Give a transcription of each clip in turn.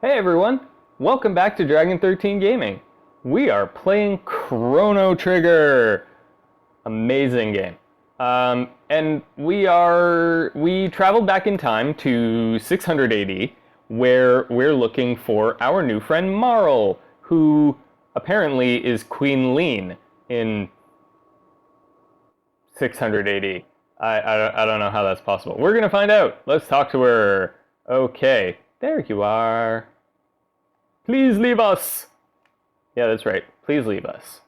Hey everyone, welcome back to DragonXIII Gaming. We are playing Chrono Trigger. Amazing game. And we traveled back in time to 600 AD, where we're looking for our new friend Marle, who apparently is Queen Lean in 600 AD. I don't know how that's possible. We're gonna find out. Let's talk to her. Okay, there you are. Please leave us. Yeah, that's right. Please leave us.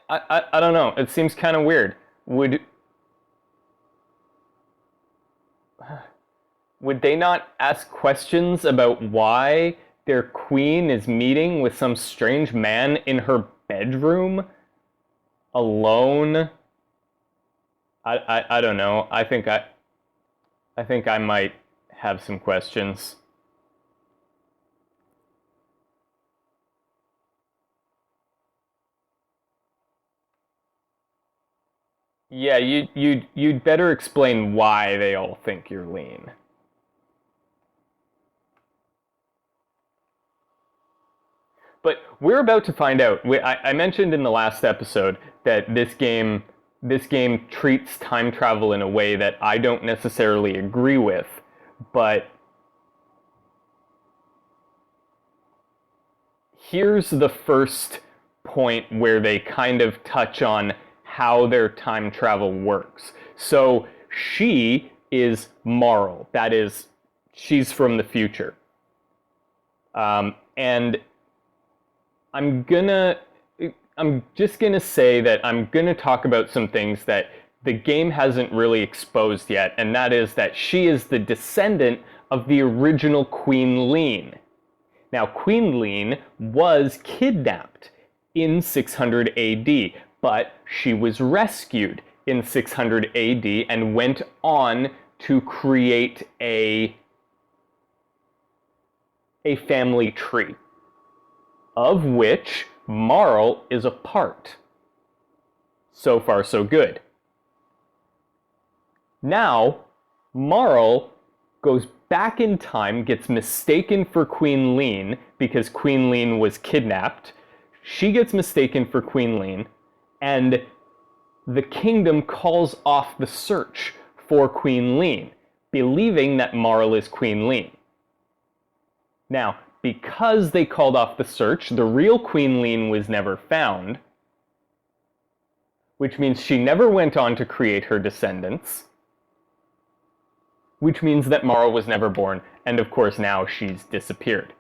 I don't know. It seems kind of weird. Would they not ask questions about why their queen is meeting with some strange man in her bedroom alone? I don't know. I think I might have some questions. Yeah, you'd better explain why they all think you're lean. But we're about to find out. I mentioned in the last episode that this game treats time travel in a way that I don't necessarily agree with, but here's the first point where they kind of touch on how their time travel works. So she is Marle. That is, she's from the future. And I'm gonna I'm just gonna say that I'm gonna talk about some things that the game hasn't really exposed yet, and that is that she is the descendant of the original Queen Lean. Now, Queen Lean was kidnapped in 600 AD, but she was rescued in 600 AD and went on to create a family tree, of which Marle is a part. So far, so good. Now, Marle goes back in time, gets mistaken for Queen Lean because Queen Lean was kidnapped. She gets mistaken for Queen Lean, and the kingdom calls off the search for Queen Lean, believing that Marle is Queen Lean. Now, because they called off the search, the real Queen Lean was never found, which means she never went on to create her descendants, which means that Marle was never born, and of course now she's disappeared.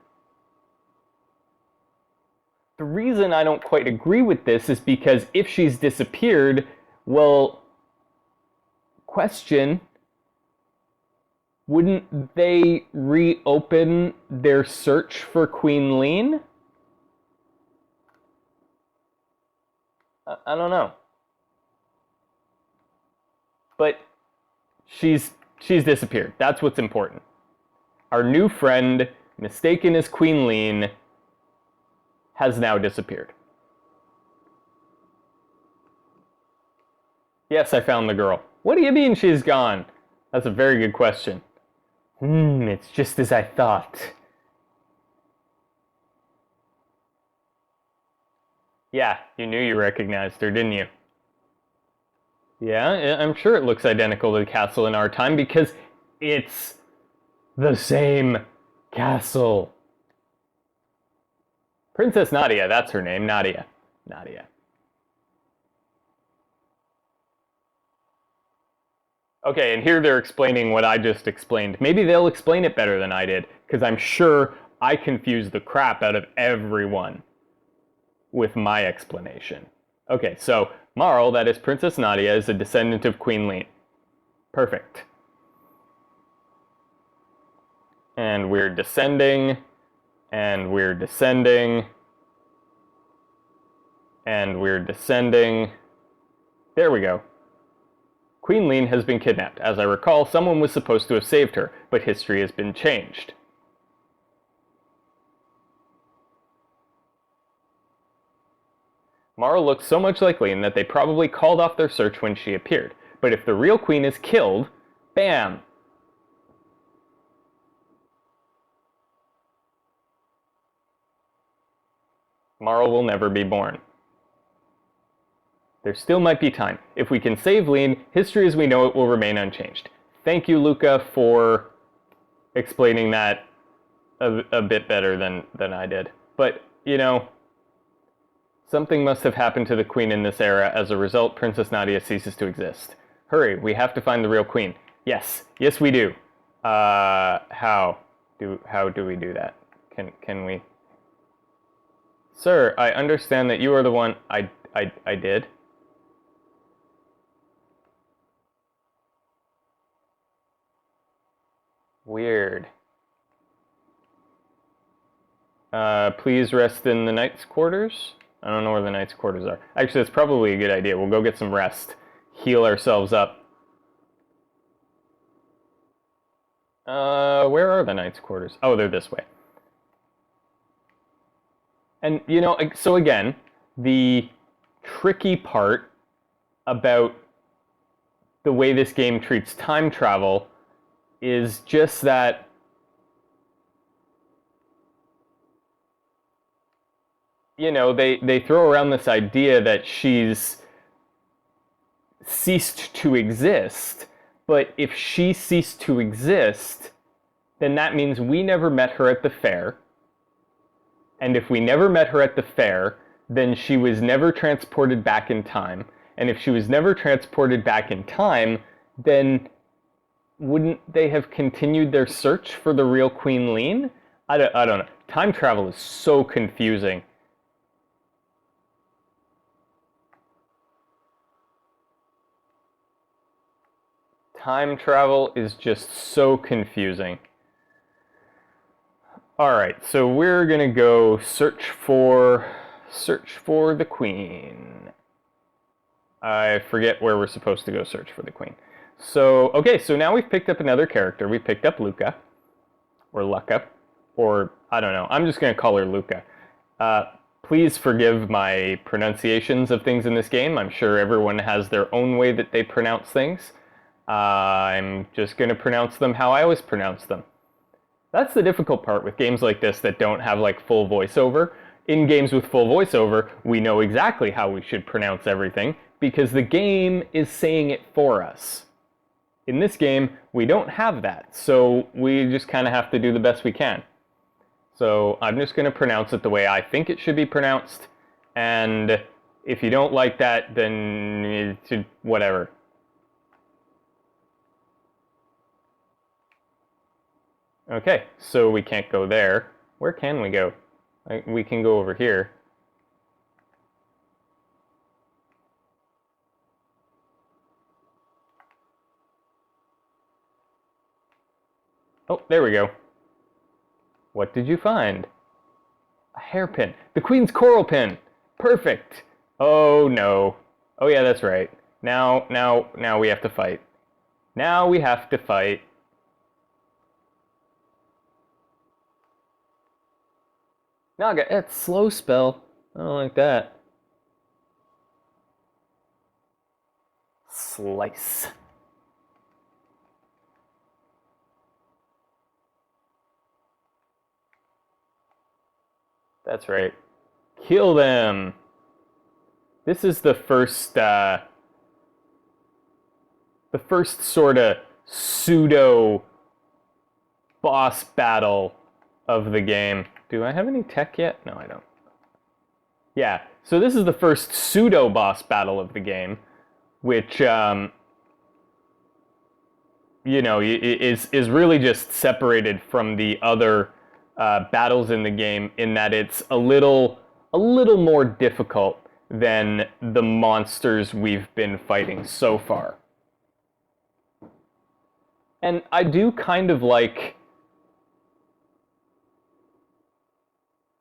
The reason I don't quite agree with this is because if she's disappeared, well, question, wouldn't they reopen their search for Queen Lean? I don't know. But she's disappeared. That's what's important. Our new friend, mistaken as Queen Lean, has now disappeared. Yes, I found the girl. What do you mean she's gone? That's a very good question. It's just as I thought. Yeah, you knew you recognized her, didn't you? Yeah, I'm sure it looks identical to the castle in our time because it's the same castle. Princess Nadia, that's her name, Nadia. Nadia. Okay, and here they're explaining what I just explained. Maybe they'll explain it better than I did, because I'm sure I confused the crap out of everyone with my explanation. Okay, so Marle, that is Princess Nadia, is a descendant of Queen Lean. Perfect. And we're descending, and we're descending, and we're descending. There we go. Queen Lean has been kidnapped. As I recall, someone was supposed to have saved her, but history has been changed. Marle looks so much like Lean that they probably called off their search when she appeared. But if the real queen is killed, bam! Marle will never be born. There still might be time. If we can save Lean, history as we know it will remain unchanged. Thank you, Lucca, for explaining that a bit better than I did. But, you know, something must have happened to the queen in this era. As a result, Princess Nadia ceases to exist. Hurry, we have to find the real queen. Yes, yes we do. How do we do that? Can we? Sir, I understand that you are the one. I did. Weird. Please rest in the knight's quarters. I don't know where the knight's quarters are. Actually, that's probably a good idea. We'll go get some rest, heal ourselves up. Where are the knight's quarters? Oh, they're this way. And, you know, so again, the tricky part about the way this game treats time travel is just that you know, they throw around this idea that she's ceased to exist, but if she ceased to exist, then that means we never met her at the fair. And if we never met her at the fair, then she was never transported back in time. And if she was never transported back in time, then wouldn't they have continued their search for the real Queen Lean? I don't know. Time travel is so confusing. Time travel is just so confusing. Alright, so we're gonna go search for the queen. I forget where we're supposed to go search for the queen. So, okay, so now we've picked up another character. We picked up Lucca, or Lucca, or I don't know. I'm just gonna call her Lucca. Please forgive my pronunciations of things in this game. I'm sure everyone has their own way that they pronounce things. I'm just going to pronounce them how I always pronounce them. That's the difficult part with games like this that don't have like full voiceover. In games with full voiceover, we know exactly how we should pronounce everything because the game is saying it for us. In this game, we don't have that, so we just kind of have to do the best we can. So I'm just going to pronounce it the way I think it should be pronounced, and if you don't like that, then whatever. Okay, so we can't go there. Where can we go? We can go over here. Oh, there we go. What did you find? A hairpin. The Queen's coral pin. Perfect. Oh no. Oh yeah, that's right. Now we have to fight. Now we have to fight. Naga, that's slow spell. I don't like that. Slice. That's right. Kill them. This is the first sort of pseudo boss battle of the game. Do I have any tech yet? No, I don't. Yeah, so this is the first pseudo boss battle of the game, which you know is really just separated from the other battles in the game in that it's a little more difficult than the monsters we've been fighting so far. And I do kind of like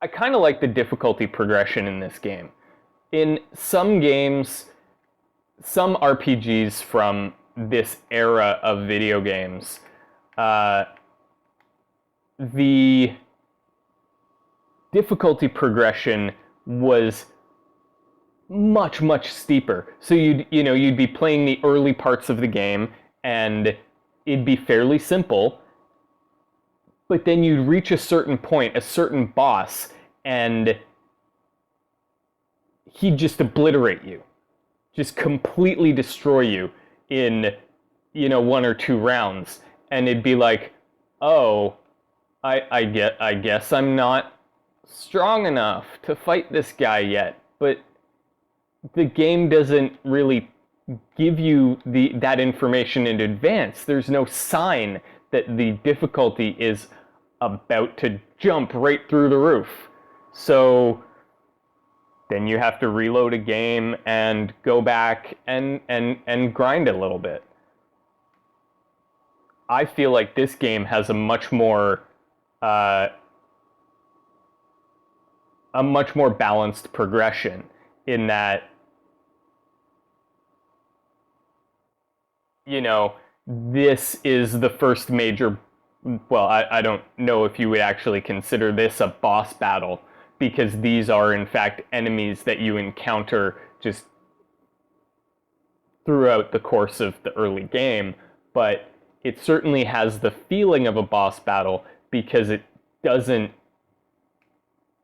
the difficulty progression in this game. In some games, some RPGs from this era of video games, the difficulty progression was much steeper. So you'd be playing the early parts of the game and it'd be fairly simple, but then you'd reach a certain point, a certain boss, and he'd just obliterate you, just completely destroy you in, 1 or 2 rounds. And it'd be like, oh, I guess I'm not strong enough to fight this guy yet. But the game doesn't really give you that information in advance. There's no sign that the difficulty is about to jump right through the roof. So then you have to reload a game and go back and grind a little bit. I feel like this game has a much more balanced progression, in that, this is the first major, well, I don't know if you would actually consider this a boss battle, because these are in fact enemies that you encounter just throughout the course of the early game, but it certainly has the feeling of a boss battle because it doesn't,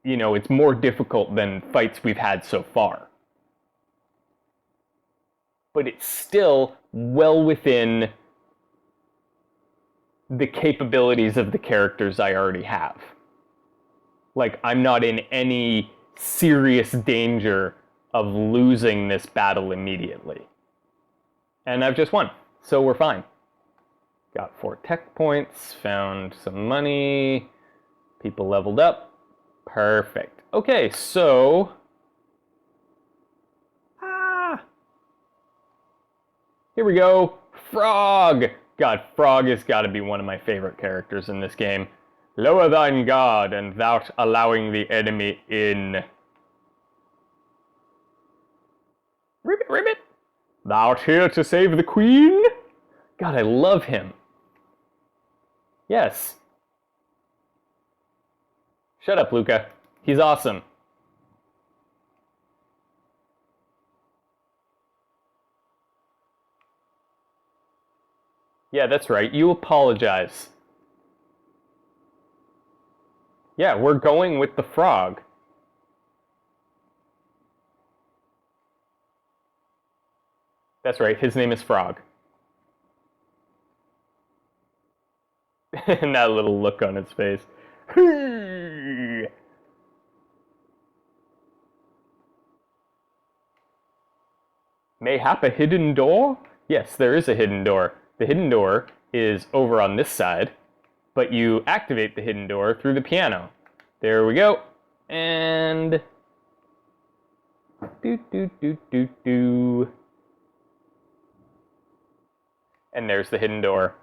it's more difficult than fights we've had so far. But it's still well within the capabilities of the characters I already have. Like, I'm not in any serious danger of losing this battle immediately. And I've just won, so we're fine. Got 4 tech points, found some money, people leveled up. Perfect. Okay, so... Here we go. Frog! God, Frog has got to be one of my favorite characters in this game. Lower thine guard, and thou'rt allowing the enemy in. Ribbit, ribbit! Thou'rt here to save the queen? God, I love him. Yes. Shut up, Lucca. He's awesome. Yeah, that's right. You apologize. Yeah, we're going with the frog. That's right, his name is Frog. And that little look on his face. Mayhap a hidden door? Yes, there is a hidden door. The hidden door is over on this side, but you activate the hidden door through the piano. There we go. And... do. And there's the hidden door.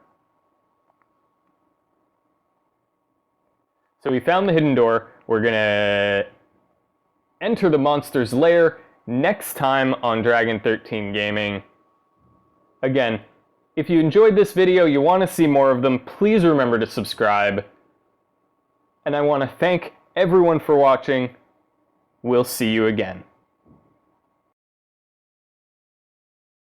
So we found the hidden door. We're gonna enter the monster's lair next time on DragonXIII Gaming. Again, if you enjoyed this video, you want to see more of them, please remember to subscribe. And I want to thank everyone for watching. We'll see you again.